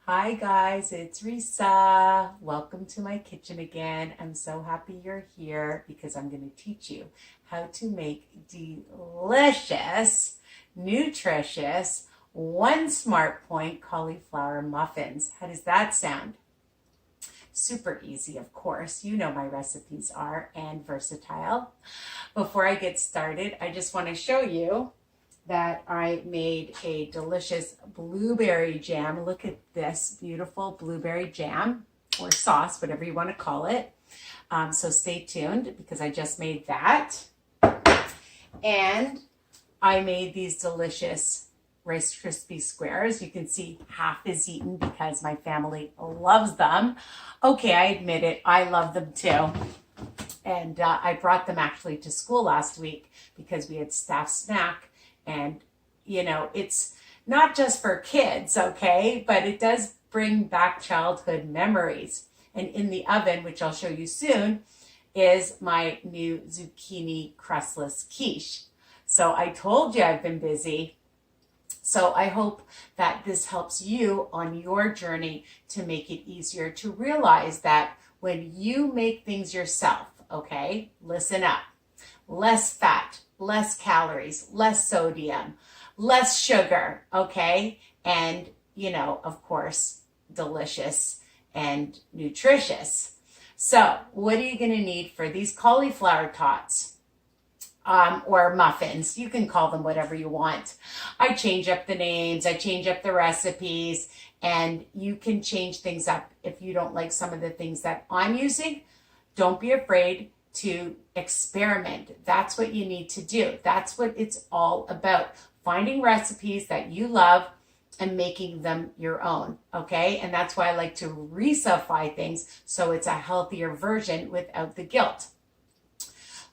Hi guys, it's Risa. Welcome to my kitchen again. I'm so happy you're here because I'm going to teach you how to make delicious, nutritious, one smart point cauliflower muffins. How does that sound? Super easy, of course. You know my recipes are and versatile. Before I get started, I just want to show you that I made a delicious blueberry jam. Look at this beautiful blueberry jam or sauce, whatever you want to call it. So stay tuned because I just made that. And I made these delicious Rice Krispie squares. You can see half is eaten because my family loves them. Okay, I admit it, I love them too. And I brought them actually to school last week because we had staff snack. And, you know, it's not just for kids, okay, but it does bring back childhood memories. And in the oven, which I'll show you soon, is my new zucchini crustless quiche. So I told you I've been busy. So I hope that this helps you on your journey to make it easier to realize that when you make things yourself, okay, listen up, less fat, less calories, less sodium, less sugar, okay? And, you know, of course, delicious and nutritious. So what are you going to need for these cauliflower tots or muffins? You can call them whatever you want. I change up the names, I change up the recipes, and you can change things up if you don't like some of the things that I'm using. Don't be afraid to experiment. That's what you need to do. That's what it's all about. Finding recipes that you love and making them your own, okay? And that's why I like to Risa-fy things so it's a healthier version without the guilt.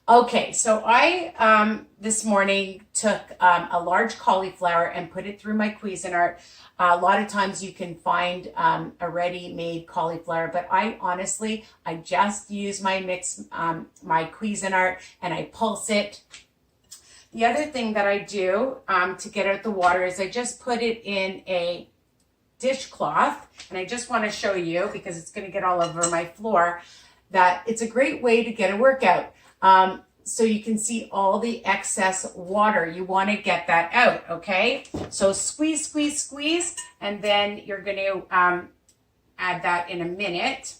Okay, so I this morning took a large cauliflower and put it through my Cuisinart. A lot of times you can find a ready-made cauliflower, but I just use my my Cuisinart and I pulse it. The other thing that I do to get out the water is I just put it in a dishcloth, and I just want to show you because it's going to get all over my floor that it's a great way to get a workout. So you can see all the excess water. You want to get that out, okay? So squeeze, squeeze, squeeze, and then you're going to add that in a minute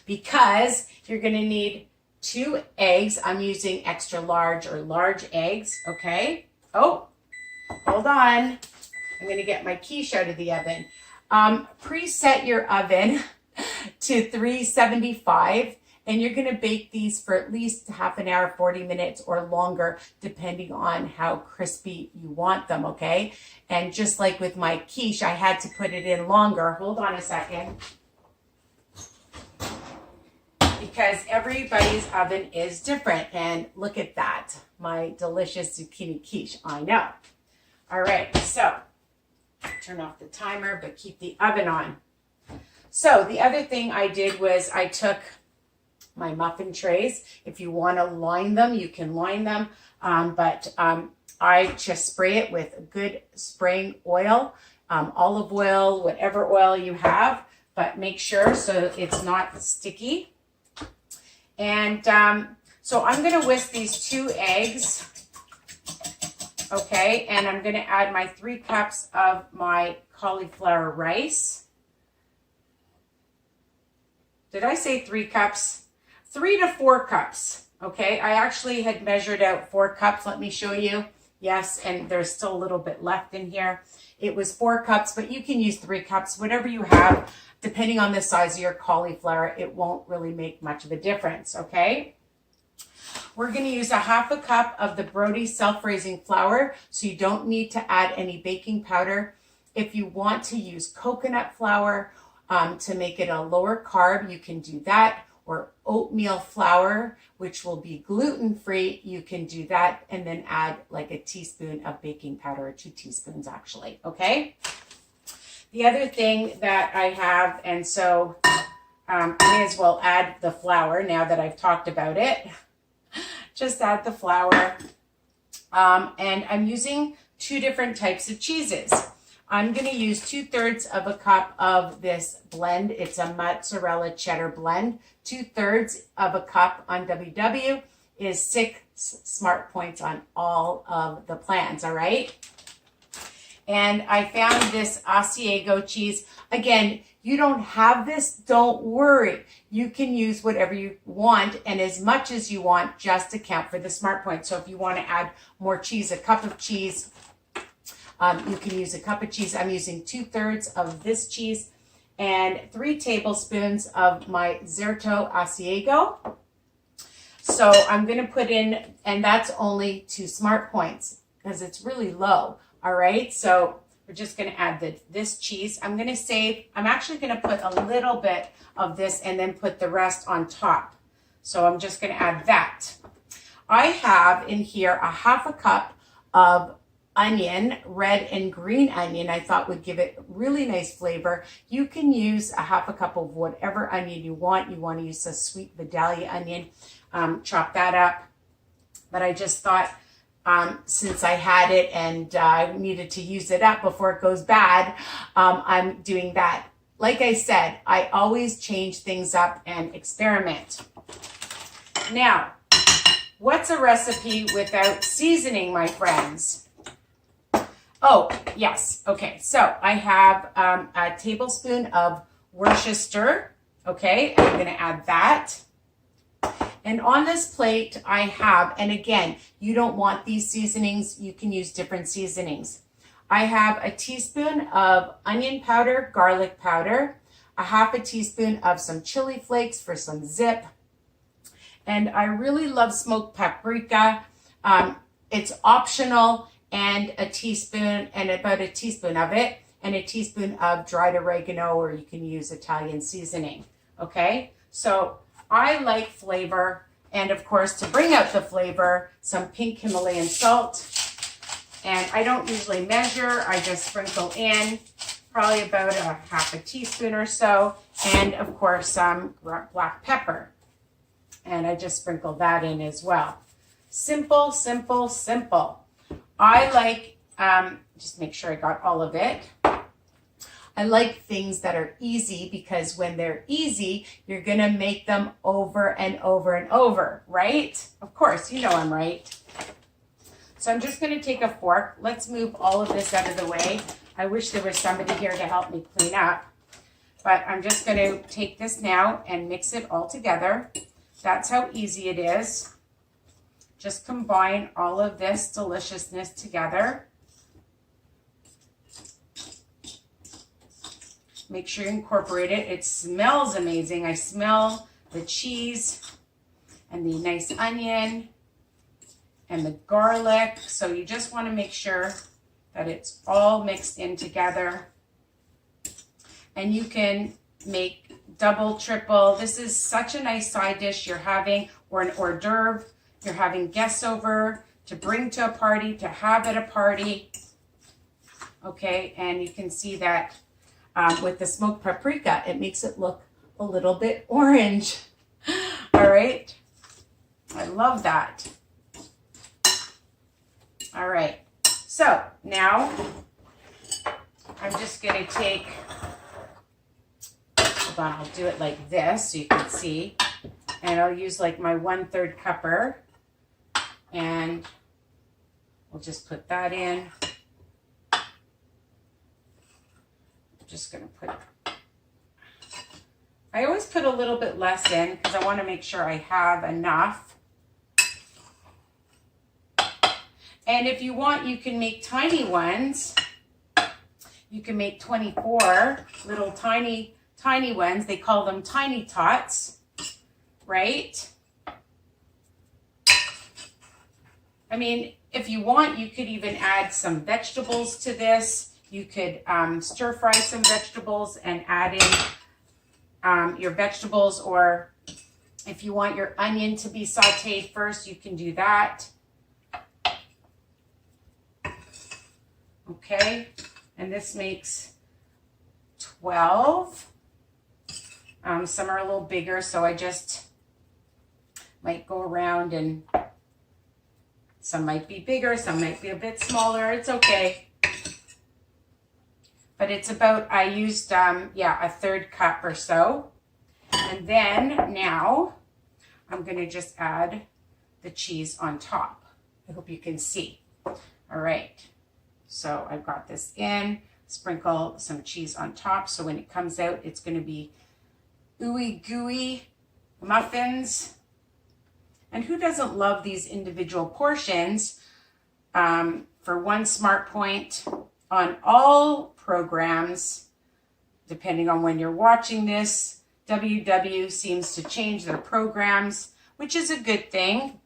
because you're going to need 2 eggs. I'm using extra large or large eggs, okay? Oh, hold on. I'm going to get my quiche out of the oven. Preset your oven to 375. And you're going to bake these for at least half an hour, 40 minutes or longer, depending on how crispy you want them, okay? And just like with my quiche, I had to put it in longer. Hold on a second. Because everybody's oven is different. And look at that, my delicious zucchini quiche, I know. All right, so turn off the timer, but keep the oven on. So the other thing I did was I took my muffin trays. If you want to line them, you can line them. But I just spray it with good spraying oil, olive oil, whatever oil you have, but make sure so it's not sticky. And so I'm going to whisk these 2 eggs. Okay. And I'm going to add my 3 cups of my cauliflower rice. Did I say 3 cups? 3 to 4 cups, okay? I actually had measured out 4 cups. Let me show you. Yes, and there's still a little bit left in here. It was 4 cups, but you can use 3 cups, whatever you have. Depending on the size of your cauliflower, it won't really make much of a difference, okay? We're going to use a half a cup of the Brody self-raising flour, so you don't need to add any baking powder. If you want to use coconut flour to make it a lower carb, you can do that. Or oatmeal flour, which will be gluten-free, you can do that and then add like a teaspoon of baking powder, or 2 teaspoons actually, okay? The other thing that I have, and so I may as well add the flour now that I've talked about it. Just add the flour. And I'm using 2 different types of cheeses. I'm going to use 2/3 of a cup of this blend. It's a mozzarella cheddar blend. 2/3 of a cup on WW is 6 smart points on all of the plans, all right? And I found this Asiago cheese. Again, you don't have this, don't worry. You can use whatever you want and as much as you want just to count for the smart points. So if you want to add more cheese, a cup of cheese, you can use a cup of cheese. I'm using 2/3 of this cheese and 3 tablespoons of my Zerto Asiago. So I'm going to put in, and that's only 2 smart points because it's really low. All right, so we're just going to add this cheese. I'm going to save, I'm actually going to put a little bit of this and then put the rest on top. So I'm just going to add that. I have in here a 1/2 cup of onion, red and green onion. I thought would give it really nice flavor. You can use a 1/2 cup of whatever onion you want. You want to use a sweet Vidalia onion, chop that up. But I just thought, since I had it and I needed to use it up before it goes bad, I'm doing that. Like I said, I always change things up and experiment. Now, what's a recipe without seasoning, my friends? Oh, yes. Okay, so I have a tablespoon of Worcester. Okay, and I'm going to add that. And on this plate, I have, and again, you don't want these seasonings. You can use different seasonings. I have a teaspoon of onion powder, garlic powder, a 1/2 teaspoon of some chili flakes for some zip. And I really love smoked paprika. It's optional, and a teaspoon, and about a teaspoon of it, and a teaspoon of dried oregano, or you can use Italian seasoning. Okay, so I like flavor, and of course, to bring out the flavor, some pink Himalayan salt. And I don't usually measure, I just sprinkle in probably about a 1/2 teaspoon or so, and of course, some black pepper. And I just sprinkle that in as well. Simple, simple, simple. I like, just make sure I got all of it. I like things that are easy because when they're easy, you're going to make them over and over and over, right? Of course, you know I'm right. So I'm just going to take a fork. Let's move all of this out of the way. I wish there was somebody here to help me clean up. But I'm just going to take this now and mix it all together. That's how easy it is. Just combine all of this deliciousness together. Make sure you incorporate it. It smells amazing. I smell the cheese and the nice onion and the garlic. So you just want to make sure that it's all mixed in together. And you can make double, triple. This is such a nice side dish you're having, or an hors d'oeuvre. You're having guests over to bring to a party, to have at a party. Okay, and you can see that with the smoked paprika, it makes it look a little bit orange. All right, I love that. All right, so now I'm just going to take, hold on, I'll do it like this so you can see. And I'll use like my 1/3 cupper. And we'll just put that in. I'm just going to put, I always put a little bit less in because I want to make sure I have enough. And if you want, you can make tiny ones. You can make 24 little tiny ones. They call them tiny tots, right? I mean, if you want, you could even add some vegetables to this. You could stir fry some vegetables and add in your vegetables, or if you want your onion to be sauteed first, you can do that. Okay, and this makes 12. Some are a little bigger, so I just might go around, and some might be bigger, some might be a bit smaller. It's okay. but it's about, I used, yeah, a third cup or so. And then now I'm going to just add the cheese on top. I hope you can see. All right. So I've got this in, sprinkle some cheese on top. So when it comes out, it's going to be ooey gooey muffins. And who doesn't love these individual portions? For one smart point, on all programs, depending on when you're watching this, WW seems to change their programs, which is a good thing.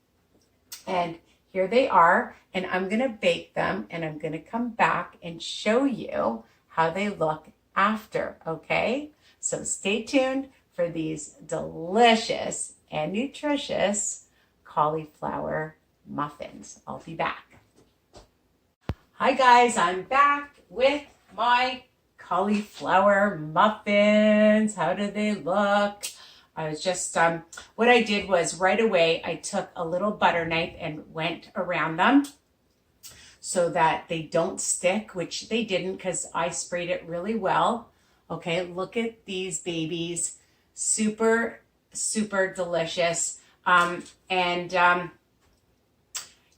And here they are, and I'm going to bake them, and I'm going to come back and show you how they look after, okay? So stay tuned for these delicious and nutritious cauliflower muffins. I'll be back. Hi guys, I'm back with my cauliflower muffins. How do they look? I was just, what I did was right away, I took a little butter knife and went around them so that they don't stick, which they didn't because I sprayed it really well. Okay, look at these babies. Super, super delicious.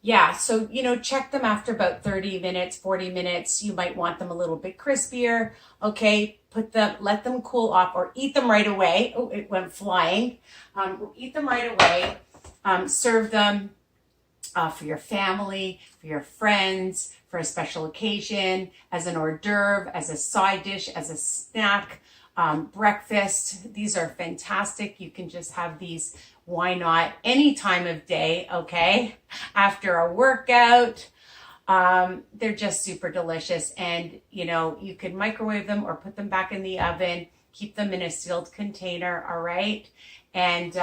Yeah, so, you know, check them after about 30 minutes, 40 minutes. You might want them a little bit crispier. Okay, let them cool off or eat them right away. Oh, it went flying. Eat them right away. Serve them for your family, for your friends, for a special occasion, as an hors d'oeuvre, as a side dish, as a snack, breakfast. These are fantastic. You can just have these, why not, any time of day, okay? After a workout. They're just super delicious, and you know, you can microwave them or put them back in the oven. Keep them in a sealed container, all right? And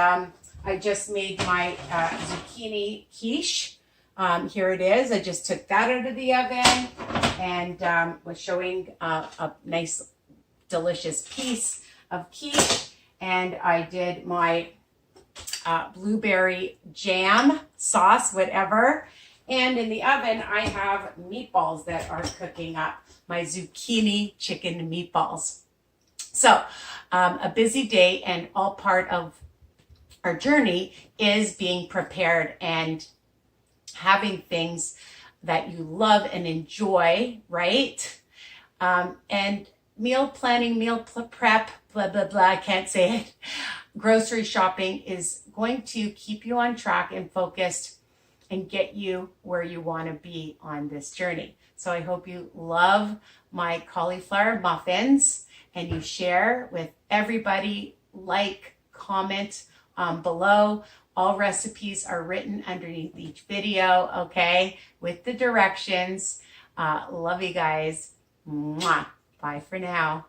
I just made my zucchini quiche. Here it is. I just took that out of the oven and was showing a nice, delicious piece of quiche. And I did my blueberry jam sauce, whatever. And in the oven, I have meatballs that are cooking up, my zucchini chicken meatballs. So a busy day, and all part of our journey is being prepared and having things that you love and enjoy, right? And meal planning, meal prep, blah, blah, blah, I can't say it. Grocery shopping is going to keep you on track and focused and get you where you want to be on this journey. So I hope you love my cauliflower muffins and you share with everybody, like, comment below. All recipes are written underneath each video, okay, with the directions. Love you guys. Mwah. Bye for now.